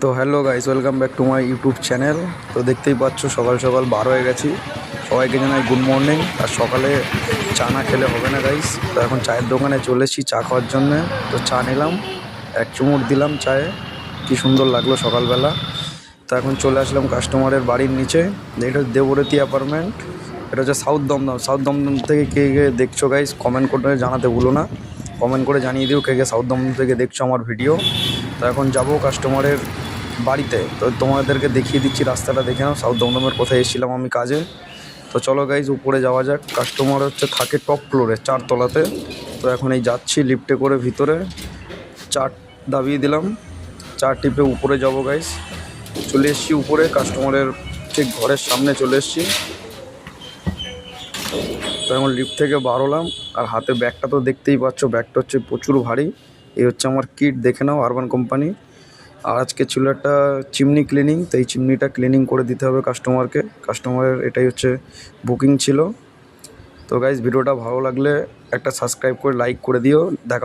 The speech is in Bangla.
তো hello guys, welcome back to my YouTube channel. তো দেখতেই পাচ্ছ সকাল সকাল বার হয়ে গেছি। সবাইকে জানাই গুড মর্নিং। আর সকালে চা না খেলে হবে না গাইস। তো এখন চায়ের দোকানে চলে এসেছি চা খাওয়ার জন্যে। তো চা নিলাম, এক চুমুক দিলাম চায়ে, কি সুন্দর লাগলো সকালবেলা। তো এখন চলে আসলাম কাস্টমারের বাড়ির নিচে। এটা হচ্ছে দেবরতী অ্যাপার্টমেন্ট। এটা হচ্ছে সাউথ দমদম। সাউথ দমদম থেকে কে কে দেখছো গাইস কমেন্ট করে জানাতে ভুলো না। কমেন্ট করে জানিয়ে দিও কে কে সাউথ দমদম থেকে দেখছো আমার ভিডিও। তো এখন যাব কাস্টমারের বাড়িতে। তো তোমাদেরকে দেখিয়ে দিচ্ছি, রাস্তাটা দেখে নাও। সাউথ দমদমের কোথায় এসেছিলাম আমি কাজে। তো চলো গাইজ উপরে যাওয়া যাক। কাস্টমার হচ্ছে থাকে টপ ফ্লোরে 4 তলাতে। তো এখন এই যাচ্ছি লিফটে করে ভিতরে। চার দাবিয়ে দিলাম, 4 টিপে উপরে যাবো গাইজ। চলে এসেছি উপরে, কাস্টমারের ঠিক ঘরের সামনে চলে এসেছি। তো এখন লিফট থেকে বার হলাম। আর হাতে ব্যাগটা তো দেখতেই পাচ্ছ, ব্যাগটা হচ্ছে প্রচুর ভারী। এই হচ্ছে আমার কিট, দেখে নাও, আরবান কোম্পানি। আর আজকে ছিল একটা চিমনি ক্লিনিং। তো এই চিমনিটা ক্লিনিং করে দিতে হবে কাস্টমারকে। কাস্টমারের এটাই হচ্ছে বুকিং ছিল। তো গাইজ ভিডিওটা ভালো লাগলে একটা সাবস্ক্রাইব করে লাইক করে দিও। দেখা